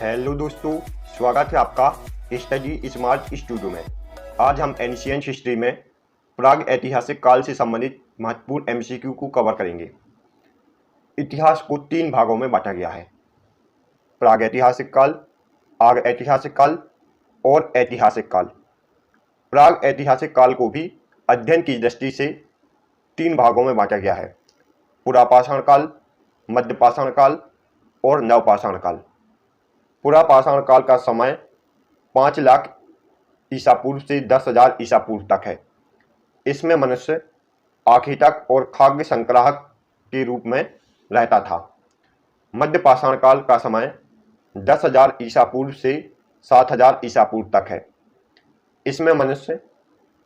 Hello दोस्तों, स्वागत है आपका स्टडी स्मार्ट स्टूडियो में। आज हम एंशिएंट हिस्ट्री में प्राग ऐतिहासिक काल से संबंधित महत्वपूर्ण एमसीक्यू को कवर करेंगे। इतिहास को 3 भागों में बांटा गया है: प्राग ऐतिहासिक काल, आर्य ऐतिहासिक काल और ऐतिहासिक काल। प्राग ऐतिहासिक काल को भी अध्ययन की दृष्टि से 3 भागों में बांटा गया है: पुरापाषाण काल, मध्यपाषाण काल और नवपाषाण काल। पुरापाषाण काल का समय 5 लाख ईसा पूर्व से 10,000 ईसा पूर्व तक है। इसमें मनुष्य आखेटक और खाद्य संग्राहक के रूप में रहता था। मध्यपाषाण काल का समय 10,000 ईसा पूर्व से 7,000 ईसा पूर्व तक है। इसमें मनुष्य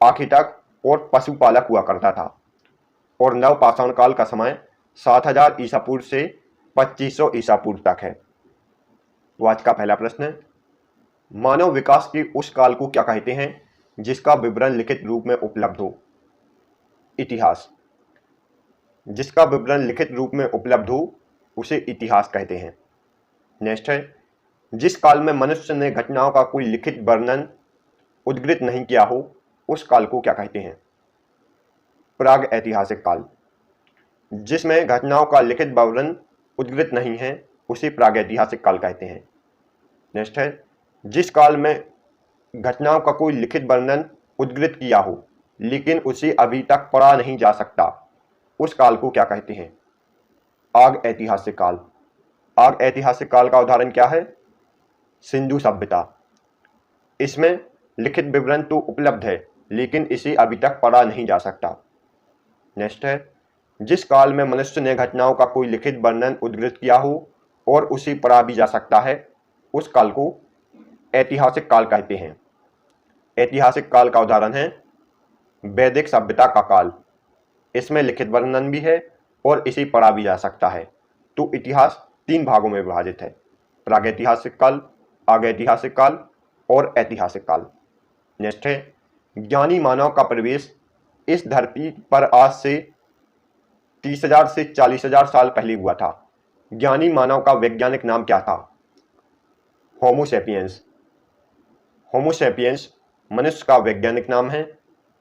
आखेटक और पशुपालक हुआ करता था। और नवपाषाण काल का समय 7,000 ईसा पूर्व से 2500 ईसा पूर्व तक है। तो आज का पहला प्रश्न है, मानव विकास के उस काल को क्या कहते हैं जिसका विवरण लिखित रूप में उपलब्ध हो? इतिहास। जिसका विवरण लिखित रूप में उपलब्ध हो उसे इतिहास कहते हैं। नेक्स्ट है, जिस काल में मनुष्य ने घटनाओं का कोई लिखित वर्णन उद्धृत नहीं किया हो उस काल को क्या कहते हैं? प्राग ऐतिहासिक काल। जिसमें घटनाओं का लिखित वर्णन उद्धृत नहीं है उसे प्रागैतिहासिक काल कहते हैं। नेक्स्ट है, जिस काल में घटनाओं का कोई लिखित वर्णन उद्धृत किया हो लेकिन उसे अभी तक पढ़ा नहीं जा सकता उस काल को क्या कहते हैं? आर्य ऐतिहासिक काल। आर्य ऐतिहासिक काल का उदाहरण क्या है? सिंधु सभ्यता। इसमें लिखित विवरण तो उपलब्ध है लेकिन इसे अभी तक पढ़ा नहीं जा सकता। नेक्स्ट है, जिस काल में मनुष्य ने घटनाओं का कोई लिखित वर्णन उद्धृत किया हो और उसे पढ़ा भी जा सकता है उस काल को ऐतिहासिक काल कहते हैं। ऐतिहासिक काल का उदाहरण है वैदिक सभ्यता का काल। इसमें लिखित वर्णन भी है और इसे पढ़ा भी जा सकता है। तो इतिहास 3 भागों में विभाजित है: प्रागैतिहासिक काल, आर्यैतिहासिक काल और ऐतिहासिक काल। नेक्स्ट है, ज्ञानी मानव का प्रवेश इस धरती पर आज से 30,000 से 40,000 साल पहले हुआ था। ज्ञानी मानव का वैज्ञानिक नाम क्या था? Homo sapiens. होमो सैपियंस मनुष्य का वैज्ञानिक नाम है,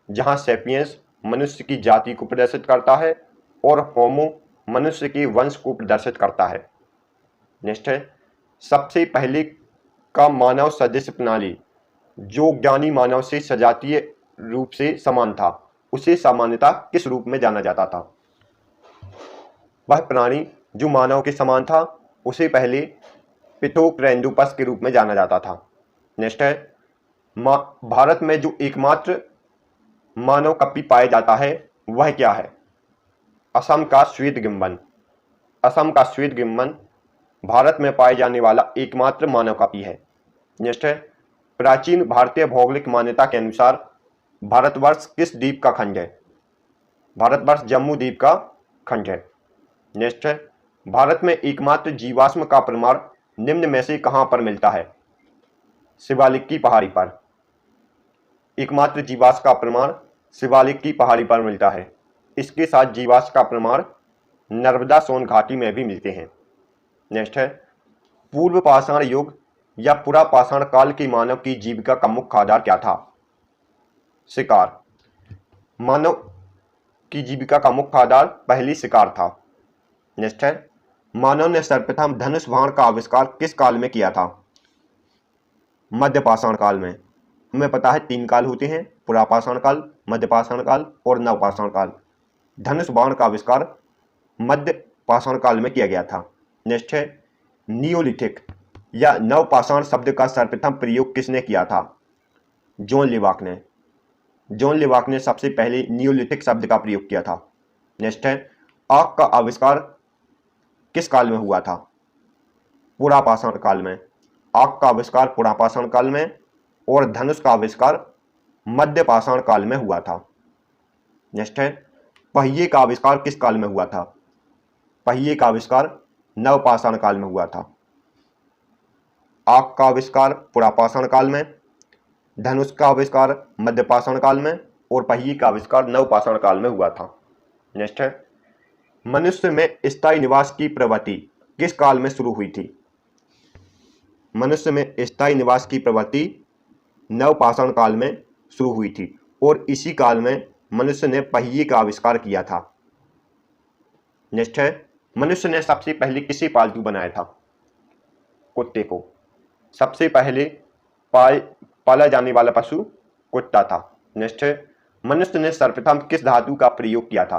जहां सैपियंस मनुष्य की जाति को प्रदर्शित करता है और होमो मनुष्य के वंश को प्रदर्शित करता है। नेक्स्ट है, सबसे पहले का मानव सदृश प्रणाली जो ज्ञानी मानव से सजातीय रूप से समान था उसे सामान्यतः किस रूप में जाना जाता था? वह प्राणी जो मानव के समान था उसे पहले पिथोक्रेंदुपस के रूप में जाना जाता था। नेक्स्ट है, भारत में जो एकमात्र मानव कपी पाया जाता है वह क्या है? असम का श्वेत गिम्बन। असम का श्वेत गिम्बन भारत में पाए जाने वाला एकमात्र मानव कपी है। नेक्स्ट है, प्राचीन भारतीय भौगोलिक मान्यता के अनुसार भारतवर्ष किस द्वीप का खंड है? भारतवर्ष जम्मू द्वीप का खंड है। नेक्स्ट है, भारत में एकमात्र जीवाश्म का प्रमाण निम्न में से कहां पर मिलता है? शिवालिक की पहाड़ी पर। एकमात्र जीवाश्म का प्रमाण शिवालिक की पहाड़ी पर मिलता है। इसके साथ जीवाश्म का प्रमाण नर्मदा सोन घाटी में भी मिलते हैं। नेक्स्ट है, पूर्व पाषाण युग या पुरापाषाण काल के मानव की जीविका का मुख्य आधार क्या था? शिकार। मानव की जीविका का मुख्य आधार पहली शिकार था। नेक्स्ट है, मानव ने सर्वप्रथम धनुष बाण का आविष्कार किस काल में किया था? मध्यपाषाण काल में। हमें पता है 3 काल होते हैं: पुरापाषाण काल, मध्यपाषाण काल और नवपाषाण काल। धनुष बाण का आविष्कार मध्यपाषाण काल में किया गया था। नेक्स्ट है, नियोलिथिक या नवपाषाण शब्द का सर्वप्रथम प्रयोग किसने किया था? जॉन लिवाक ने। जॉन लिवाक ने सबसे पहले नियोलिथिक शब्द का प्रयोग किया था। नेक्स्ट है, आग का आविष्कार किस काल में हुआ था? पुरापाषाण काल में। आग का आविष्कार पुरापाषाण काल में और धनुष का आविष्कार मध्यपाषाण काल में हुआ था। नेक्स्ट है, पहिए का आविष्कार किस काल में हुआ था? पहिए का आविष्कार नवपाषाण काल में हुआ था। आग का आविष्कार पुरापाषाण काल में, धनुष का आविष्कार मध्यपाषाण काल में और पहिए का आविष्कार नवपाषाण काल में हुआ था। नेक्स्ट है, मनुष्य में स्थायी निवास की प्रवृत्ति किस काल में शुरू हुई थी? मनुष्य में स्थायी निवास की प्रवृत्ति नवपाषाण काल में शुरू हुई थी और इसी काल में मनुष्य ने पहिए का आविष्कार किया था। नेक्स्ट है, मनुष्य ने सबसे पहले किसे पालतू बनाया था? कुत्ते को। सबसे पहले पाला जाने वाला पशु कुत्ता था। नेक्स्ट है, मनुष्य ने सर्वप्रथम किस धातु का प्रयोग किया था?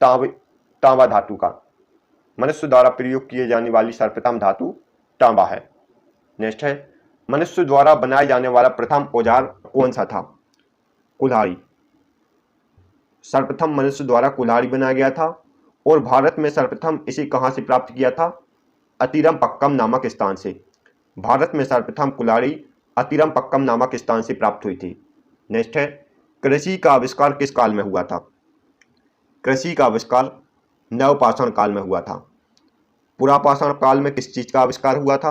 तांबा धातु का। मनुष्य द्वारा प्रयोग किए जाने वाली सर्वप्रथम धातु तांबा है। नेक्स्ट है, मनुष्य द्वारा बनाए जाने वाला प्रथम औजार कौन सा था? कुल्हाड़ी। सर्वप्रथम मनुष्य द्वारा कुल्हाड़ी बनाया गया था और भारत में सर्वप्रथम इसे कहां से प्राप्त किया था? अतिरम पक्कम नामक स्थान से। भारत में सर्वप्रथम कुल्हाड़ी अतिरम पक्कम नामक स्थान से प्राप्त हुई थी। नेक्स्ट है, कृषि का आविष्कार किस काल में हुआ था? कृषि का आविष्कार नवपाषाण काल में हुआ था। पुरापाषाण काल में किस चीज का आविष्कार हुआ था?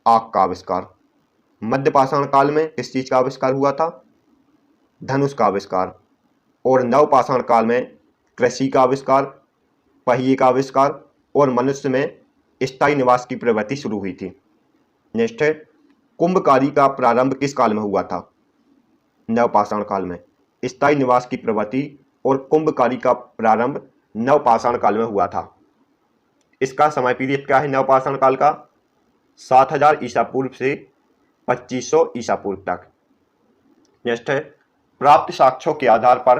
आग का आविष्कार। मध्यपाषाण काल में किस चीज का आविष्कार हुआ था? धनुष का आविष्कार। और नवपाषाण काल में कृषि का आविष्कार, पहिए का आविष्कार और मनुष्य में स्थायी निवास की प्रवृत्ति शुरू हुई थी। नेक्स्ट है, कुंभकारी का प्रारंभ किस काल में हुआ था? नवपाषाण काल में। स्थायी निवास की प्रवृत्ति और कुंभकारी का प्रारंभ नवपाषाण काल में हुआ था। इसका समय पीरियड क्या है नवपाषाण काल का? 7000 ईसा पूर्व से 2500 ईसा पूर्व तक। नेक्स्ट है, प्राप्त साक्ष्यों के आधार पर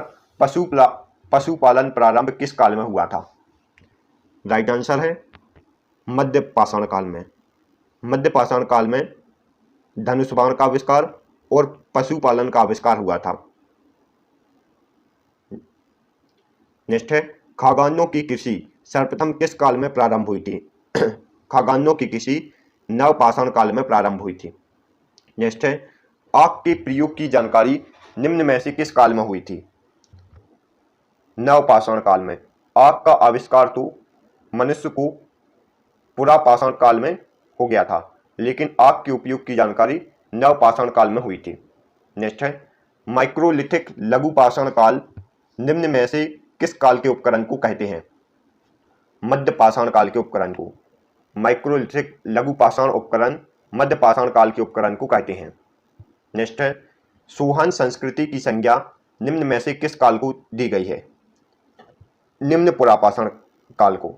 पशुपालन प्रारंभ किस काल में हुआ था? राइट आंसर है मध्यपाषाण काल में। मध्यपाषाण काल में धनुष बाण का आविष्कार और पशुपालन का आविष्कार हुआ था। नेक्स्ट है, खाद्यान्नों की कृषि सर्वप्रथम किस काल में प्रारंभ हुई थी? खाद्यान्नों की कृषि नवपाषाण काल में प्रारंभ हुई थी। नेक्स्ट है, आग के प्रयोग की जानकारी निम्न में से किस काल में हुई थी? नवपाषाण काल में। आग का आविष्कार तो मनुष्य को पुरापाषाण काल में हो गया था, लेकिन आग के उपयोग की जानकारी नवपाषाण काल में हुई थी। नेक्स्ट है, माइक्रोलिथिक लघुपाषाण काल निम्न में से किस काल के उपकरण को कहते हैं? मध्यपाषाण काल के उपकरण को। माइक्रोलिथिक लघुपाषाण उपकरण मध्यपाषाण काल के उपकरण को कहते हैं। नेक्स्ट है, सुहान संस्कृति की संज्ञा निम्न में से किस काल को दी गई है? निम्न पुरापाषाण काल को।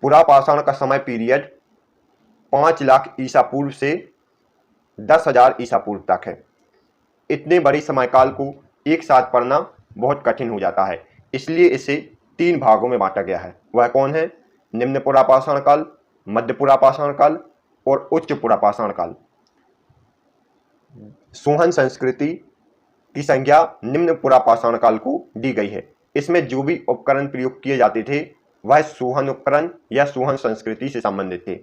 पुरापाषाण का समय पीरियड 5 लाख ईसा पूर्व से 10,000 ईसा पूर्व तक है। इतने बड़े समय काल को एक साथ पढ़ना बहुत कठिन हो जाता है, इसलिए इसे 3 भागों में बांटा गया है। वह कौन है? निम्न पुरापाषाण काल, मध्य पुरापाषाण काल और उच्च पुरापाषाण काल। सुहन संस्कृति की संज्ञा निम्न पुरापाषाण काल को दी गई है। इसमें जो भी उपकरण प्रयोग किए जाते थे वह सुहन उपकरण या सुहन संस्कृति से संबंधित थे।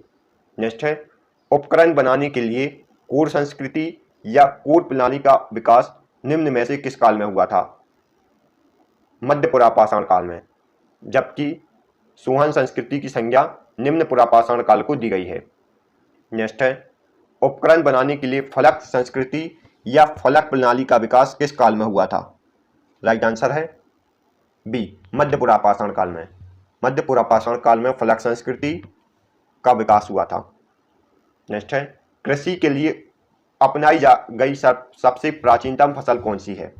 नेक्स्ट है, उपकरण बनाने के लिए कोर संस्कृति या कोर प्रणाली का विकास निम्न में से किस काल में हुआ था? मध्य पुरापाषाण काल में, जबकि सुहन संस्कृति की संज्ञा निम्न पुरापाषाण काल को दी गई है। नेक्स्ट है, उपकरण बनाने के लिए फलक संस्कृति या फलक प्रणाली का विकास किस काल में हुआ था? राइट आंसर है बी, मध्य पुरापाषाण काल में। मध्य पुरापाषाण काल में फलक संस्कृति का विकास हुआ था। नेक्स्ट है, कृषि के लिए अपनाई गई सबसे प्राचीनतम फसल कौन सी है?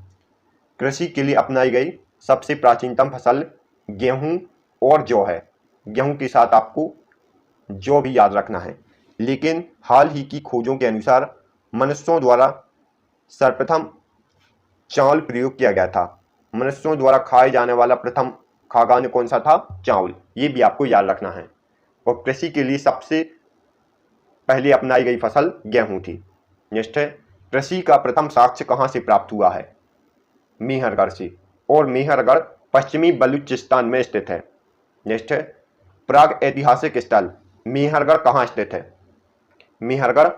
कृषि के लिए अपनाई गई सबसे प्राचीनतम फसल गेहूं और जौ है। गेहूं के साथ आपको जौ भी याद रखना है। लेकिन हाल ही की खोजों के अनुसार मनुष्यों द्वारा सर्वप्रथम चावल प्रयोग किया गया था। मनुष्यों द्वारा खाए जाने वाला प्रथम खाद्यान्न कौन सा था? चावल। ये भी आपको याद रखना है। और कृषि के लिए सबसे पहले अपनाई गई फसल गेहूं थी। नेक्स्ट है, कृषि का प्रथम साक्ष्य कहां से प्राप्त हुआ है? मेहरगढ़ से, और मेहरगढ़ पश्चिमी बलूचिस्तान में स्थित है। नेक्स्ट है, प्राग ऐतिहासिक स्थल मेहरगढ़ कहाँ स्थित है? मेहरगढ़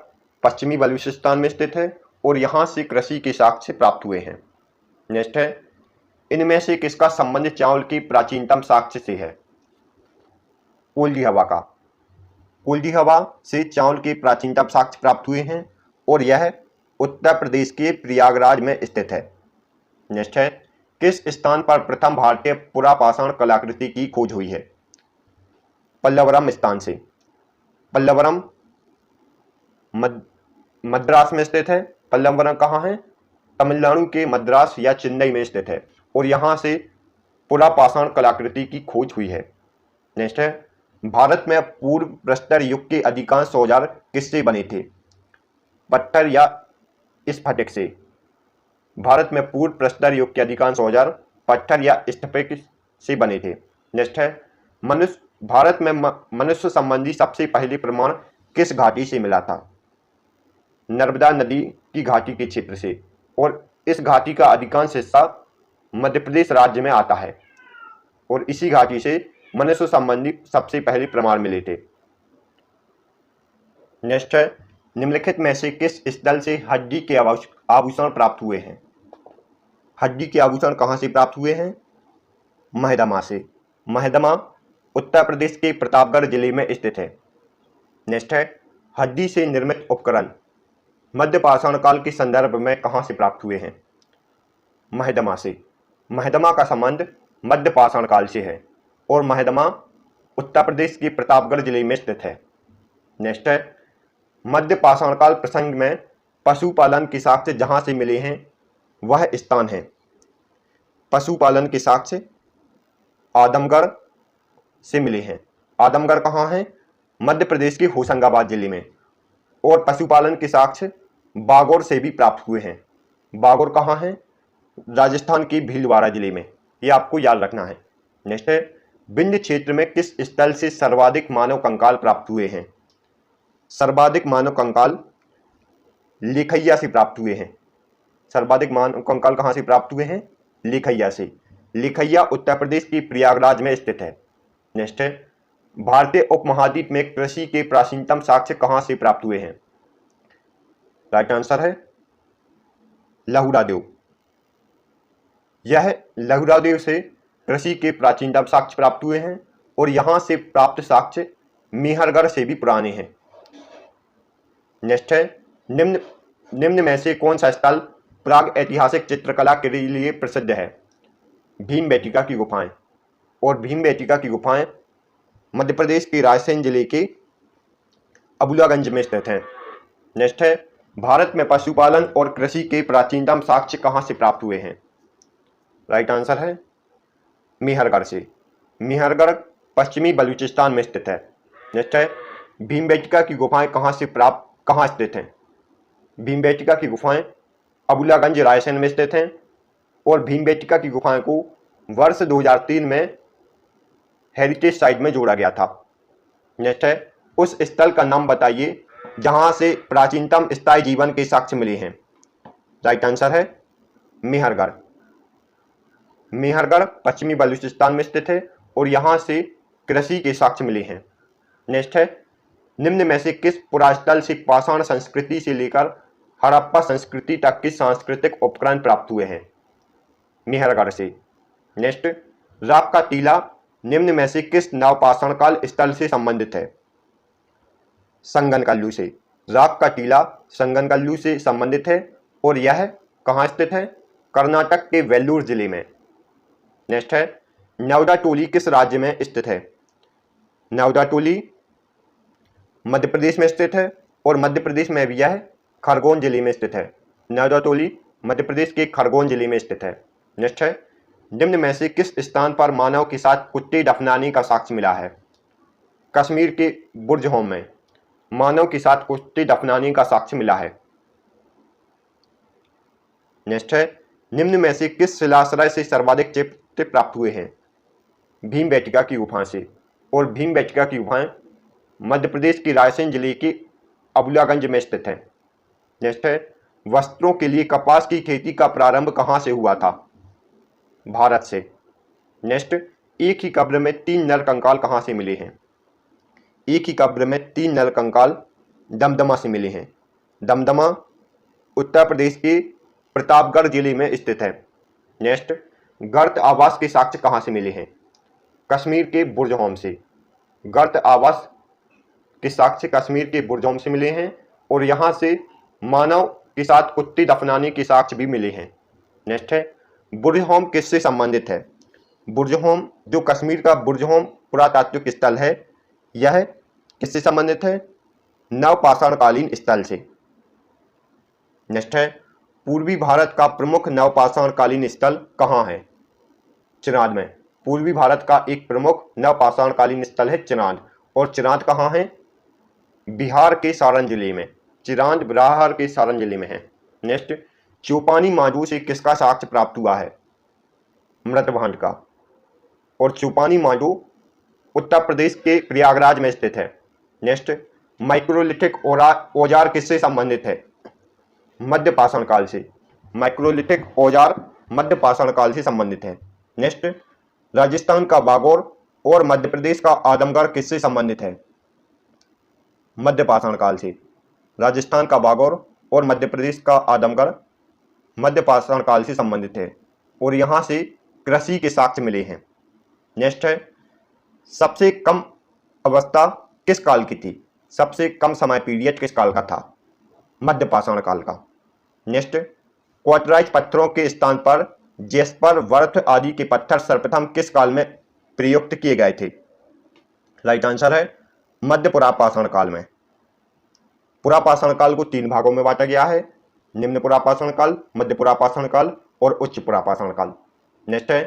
पश्चिमी बलूचिस्तान में स्थित है और यहाँ से कृषि के साक्ष्य प्राप्त हुए हैं। नेक्स्ट है, इनमें से किसका संबंध चावल की प्राचीनतम साक्ष्य से है? कोल्डी हवा का। कोल्डी हवा से चावल के प्राचीनतम साक्ष्य प्राप्त हुए हैं और यह उत्तर प्रदेश के प्रयागराज में स्थित है। नेक्स्ट है, किस स्थान पर प्रथम भारतीय पुरापाषाण कलाकृति की खोज हुई है? पल्लवरम स्थान से। पल्लवरम मद्रास में स्थित है। पल्लवरम कहाँ है? तमिलनाडु के मद्रास या चेन्नई में स्थित है और यहाँ से पुरापाषाण कलाकृति की खोज हुई है। नेक्स्ट है, भारत में पूर्व प्रस्तर युग के अधिकांश औजार किससे बने थे? पत्थर या स्फटिक से। भारत में पूर्व प्रस्तर युग के अधिकांश औजार पत्थर या स्फटिक से बने थे। नेक्स्ट है, भारत में मनुष्य संबंधी सबसे पहले प्रमाण किस घाटी से मिला था? नर्मदा नदी की घाटी के क्षेत्र से, और इस घाटी का अधिकांश हिस्सा मध्य प्रदेश राज्य में आता है और इसी घाटी से मनुष्य संबंधी सबसे पहले प्रमाण मिले थे। नेक्स्ट है, निम्नलिखित में से किस स्थल से हड्डी के आभूषण प्राप्त हुए हैं? हड्डी के आभूषण कहाँ से प्राप्त हुए हैं? महदमा से। महदमा उत्तर प्रदेश के प्रतापगढ़ जिले में स्थित है। नेक्स्ट है, हड्डी से निर्मित उपकरण मध्य पाषाण काल के संदर्भ में कहाँ से प्राप्त हुए हैं? महदमा से। महदमा का संबंध मध्य पाषाण काल से है और महदमा उत्तर प्रदेश के प्रतापगढ़ जिले में स्थित है। नेक्स्ट है, मध्य पाषाण काल प्रसंग में पशुपालन के साक्ष्य जहाँ से मिले हैं वह स्थान है। पशुपालन के साक्ष्य आदमगढ़ से मिले हैं। आदमगढ़ कहाँ है? मध्य प्रदेश के होशंगाबाद जिले में। और पशुपालन के साक्ष्य बागौर से भी प्राप्त हुए हैं। बागौर कहाँ है? राजस्थान के भीलवाड़ा जिले में। ये आपको याद रखना है। नेक्स्ट है, विंध्य क्षेत्र में किस स्थल से सर्वाधिक मानव कंकाल प्राप्त हुए हैं? सर्वाधिक मानव कंकाल लिखैया से प्राप्त हुए हैं। सर्वाधिक मानव कंकाल कहाँ से प्राप्त हुए हैं? लिखैया से। लिखैया उत्तर प्रदेश की प्रयागराज में स्थित है। नेक्स्ट है, भारतीय उपमहाद्वीप में कृषि के प्राचीनतम साक्ष्य कहाँ से प्राप्त हुए हैं? राइट आंसर है लहुरादेव। यह लहुरादेव से कृषि के प्राचीनतम साक्ष्य प्राप्त हुए हैं और यहाँ से प्राप्त साक्ष्य मेहरगढ़ से भी पुराने हैं। नेक्स्ट है, निम्न में से कौन सा स्थल प्राग ऐतिहासिक चित्रकला के लिए प्रसिद्ध है? भीमबेटका की गुफाएं। और भीमबेटका की गुफाएं मध्य प्रदेश के रायसेन जिले के अबुलागंज में स्थित हैं। नेक्स्ट है, भारत में पशुपालन और कृषि के प्राचीनतम साक्ष्य कहाँ से प्राप्त हुए हैं? राइट आंसर है मेहरगढ़ से। मेहरगढ़ पश्चिमी बलूचिस्तान में स्थित है। नेक्स्ट है, भीमबेटका की गुफाएं कहाँ स्थित हैं? भीमबेटका की गुफाएं अबुलागंज रायसेन में स्थित हैं और भीमबेटका की गुफाएं को वर्ष 2003 में हेरिटेज साइट में जोड़ा गया था। नेक्स्ट है, उस स्थल का नाम बताइए जहां से प्राचीनतम स्थायी जीवन के साक्ष्य मिले हैं। राइट आंसर है मेहरगढ़। मेहरगढ़ पश्चिमी बलूचिस्तान में स्थित है और यहां से कृषि के साक्ष्य मिले हैं। नेक्स्ट है, निम्न में से किस पुरास्थल से पाषाण संस्कृति से लेकर हड़प्पा संस्कृति तक के सांस्कृतिक उपकरण प्राप्त हुए हैं? मेहरगढ़ से। नेक्स्ट, राख का टीला निम्न में से किस नवपाषाण काल स्थल से संबंधित है? संगनकल्लू से। राख का टीला संगनकल्लू से संबंधित है और यह कहाँ स्थित है? कर्नाटक के वेल्लूर जिले में। नेक्स्ट है, न्यौदाटोली किस राज्य में स्थित है? न्यौदाटोली मध्य प्रदेश में स्थित है और मध्य प्रदेश में भी यह खरगोन जिले में स्थित है। न्यौदाटोली मध्य प्रदेश के खरगोन जिले में स्थित है। नेक्स्ट है, निम्न में से किस स्थान पर मानव के साथ कुत्ते दफनाने का साक्ष्य मिला है? कश्मीर के बुर्ज होम में मानव के साथ कुत्ते दफनाने का साक्ष्य मिला है। नेक्स्ट है, निम्न में से किस शिलाश्रय से सर्वाधिक चित्र प्राप्त हुए हैं? भीमबेटका की गुफा से। और भीमबेटका की गुफाएं मध्य प्रदेश के रायसेन जिले के अबुलागंज में स्थित है। नेक्स्ट है, वस्त्रों के लिए कपास की खेती का प्रारंभ कहाँ से हुआ था? भारत से। नेक्स्ट, एक ही कब्र में 3 नर कंकाल कहाँ से मिले हैं? एक ही कब्र में 3 नर कंकाल दमदमा से मिले हैं। दमदमा उत्तर प्रदेश के प्रतापगढ़ जिले में स्थित है। नेक्स्ट, गर्त आवास के साक्ष्य कहाँ से मिले हैं? कश्मीर के बुर्जहोम से। गर्त आवास के साक्ष्य कश्मीर के बुर्जहोम से मिले हैं और यहाँ से मानव के साथ कुत्ते दफनाने के साक्ष्य भी मिले हैं। नेक्स्ट है, बुर्जहोम किससे संबंधित है? बुर्जहोम जो कश्मीर का बुर्जहोम पुरातात्विक स्थल है, यह किससे संबंधित है? नवपाषाणकालीन स्थल से। नेक्स्ट है, पूर्वी भारत का प्रमुख नवपाषाणकालीन स्थल कहाँ है? चिरांद में। पूर्वी भारत का एक प्रमुख नवपाषाणकालीन स्थल है चिरांद, और चिरांद कहाँ है? बिहार के सारण जिले में। चिरांद बिहार के सारण जिले में है। नेक्स्ट, चौपानी मांझू से किसका साक्ष्य प्राप्त हुआ है? मृतभांड का। और चौपानी मांझू उत्तर प्रदेश के प्रयागराज में स्थित है। नेक्स्ट, माइक्रोलिथिक औजार किससे संबंधित है? मध्य पाषाण काल से। माइक्रोलिथिक औजार मध्य पाषाण काल से संबंधित है। नेक्स्ट, राजस्थान का बागौर और मध्य प्रदेश का आदमगढ़ किससे संबंधित है? मध्य पाषाण काल से। राजस्थान का बागौर और मध्य प्रदेश का आदमगढ़ मध्य पाषाण काल से संबंधित है, और यहाँ से कृषि के साक्ष्य मिले हैं। नेक्स्ट है, सबसे कम अवस्था किस काल की थी? सबसे कम समय पीरियड किस काल का था? मध्य पाषाण काल का। नेक्स्ट, क्वार्टराइज पत्थरों के स्थान पर जेस्पर, वर्थ आदि के पत्थर सर्वप्रथम किस काल में प्रयुक्त किए गए थे? राइट आंसर है मध्य पुरापाषाण काल में। पुरापाषाण काल को 3 भागों में बांटा गया है: निम्न पुरापाषाण काल, मध्य पुरापाषाण काल और उच्च पुरापाषाण काल। नेक्स्ट है,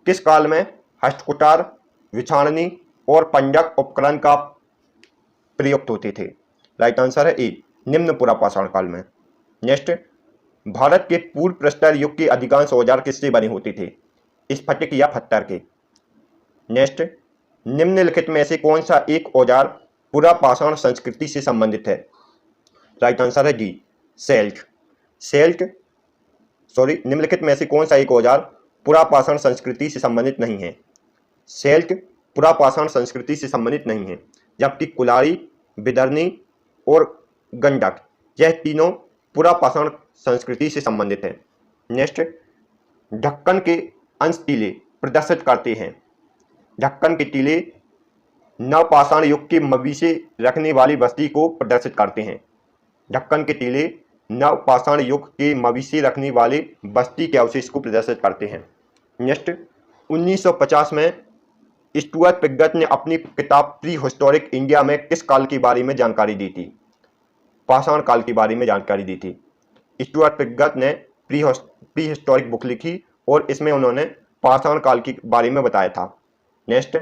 किस काल में हस्तकुटार, विछाणनी और पंजक उपकरण का प्रयुक्त होते थे? राइट आंसर है ए, निम्न पुरापाषाण काल में। नेक्स्ट, भारत के पूर्व प्रस्तर युग के अधिकांश औजार किससे बने होते थे? स्फटिक या पत्थर के। नेक्स्ट, निम्नलिखित में से कौन सा एक औजार पुरापाषाण संस्कृति से संबंधित है? राइट आंसर है डी, सेल्ट। निम्नलिखित में से कौन सा एक औजार पुरापाषाण संस्कृति से संबंधित नहीं है? सेल्ट पुरापाषाण संस्कृति से संबंधित नहीं है, जबकि कुल्हाड़ी, बिदरनी और गंडक यह तीनों पुरापाषाण संस्कृति से संबंधित है। नेक्स्ट, ढक्कन के अंश टीले प्रदर्शित करते हैं। ढक्कन के टीले नवपाषाण युग के मवेशी रखने वाली बस्ती को प्रदर्शित करते हैं। ढक्कन के टीले नवपाषाण युग के मवेशी रखने वाले बस्ती के अवशेष को प्रदर्शित करते हैं। नेक्स्ट, 1950 में स्टुअर्ट पिगट ने अपनी किताब प्री हिस्टोरिक इंडिया में किस काल के बारे में जानकारी दी थी? पाषाण काल के बारे में जानकारी दी थी। स्टुअर्ट पिगट ने प्री हिस्टोरिक बुक लिखी और इसमें उन्होंने पाषाण काल के बारे में बताया था। नेक्स्ट,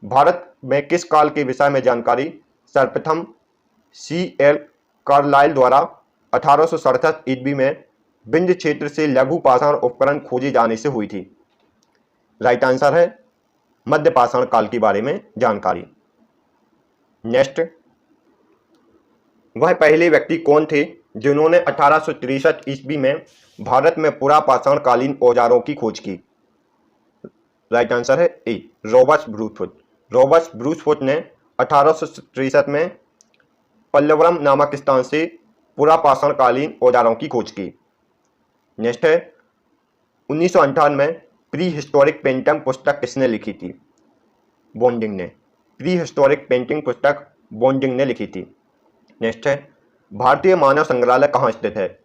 भारत में किस काल के विषय में जानकारी सर्वप्रथम C.L. कार्लाइल द्वारा 1867 ईस्वी में विंध्य क्षेत्र से लघु पाषाण उपकरण खोजे जाने से हुई थी? राइट आंसर है मध्य पाषाण काल के बारे में जानकारी। नेक्स्ट, वह पहले व्यक्ति कौन थे जिन्होंने 1863 ईस्वी में भारत में पुरापाषाण कालीन औजारों की खोज की? राइट आंसर है ए, रॉबर्ट ब्रूसफुट। रॉबर्ट ब्रूसफुट ने 1863 में पल्लवरम नामक स्थान से पुरापाषाण कालीन औजारों की खोज की। नेक्स्ट है, 1958 में प्री हिस्टोरिक पेंटिंग पुस्तक किसने लिखी थी? बॉन्डिंग ने। प्री हिस्टोरिक पेंटिंग पुस्तक बॉन्डिंग ने लिखी थी। नेक्स्ट है, भारतीय मानव संग्रहालय कहाँ स्थित है?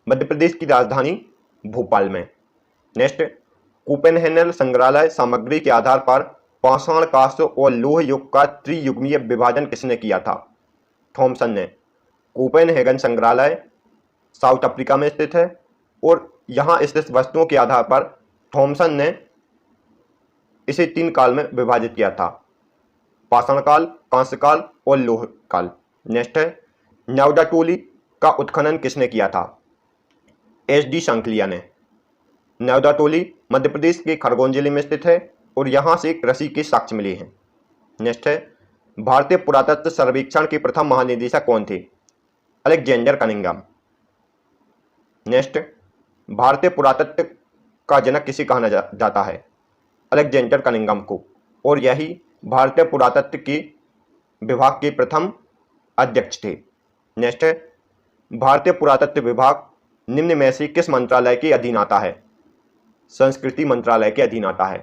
मध्य प्रदेश की राजधानी भोपाल में। नेक्स्ट, कोपेनहेगन संग्रहालय सामग्री के आधार पर पाषाण, कांस्य और लोह युग का त्रियुगमीय विभाजन किसने किया था? थॉमसन ने। कोपेनहेगन संग्रहालय साउथ अफ्रीका में स्थित है और यहाँ स्थित वस्तुओं के आधार पर थॉमसन ने इसे 3 काल में विभाजित किया था: पाषाण काल, कांस्य काल और लोह काल। नेक्स्ट है, नवदाटोली का उत्खनन किसने किया था? HD सांकलिया ने। नवदाटोली मध्य प्रदेश के खरगोन जिले में स्थित है और यहाँ से कृषि के साक्ष्य मिले हैं। नेक्स्ट है, भारतीय पुरातत्व सर्वेक्षण के प्रथम महानिदेशक कौन थे? Alexander Cunningham. नेक्स्ट, भारतीय पुरातत्व का जनक किसे कहा जाता है? अलेक्जेंडर कनिंघम को, और यही भारतीय पुरातत्व के विभाग के प्रथम अध्यक्ष थे। नेक्स्ट है, भारतीय पुरातत्व विभाग निम्न में से किस मंत्रालय के अधीन आता है? संस्कृति मंत्रालय के अधीन आता है।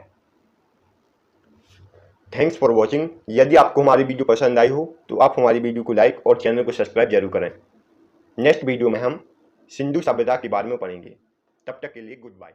Thanks for watching. यदि आपको हमारी वीडियो पसंद आई हो तो आप हमारी वीडियो को लाइक और चैनल को सब्सक्राइब जरूर करें। नेक्स्ट वीडियो में हम सिंधु सभ्यता के बारे में पढ़ेंगे। तब तक के लिए गुड बाय।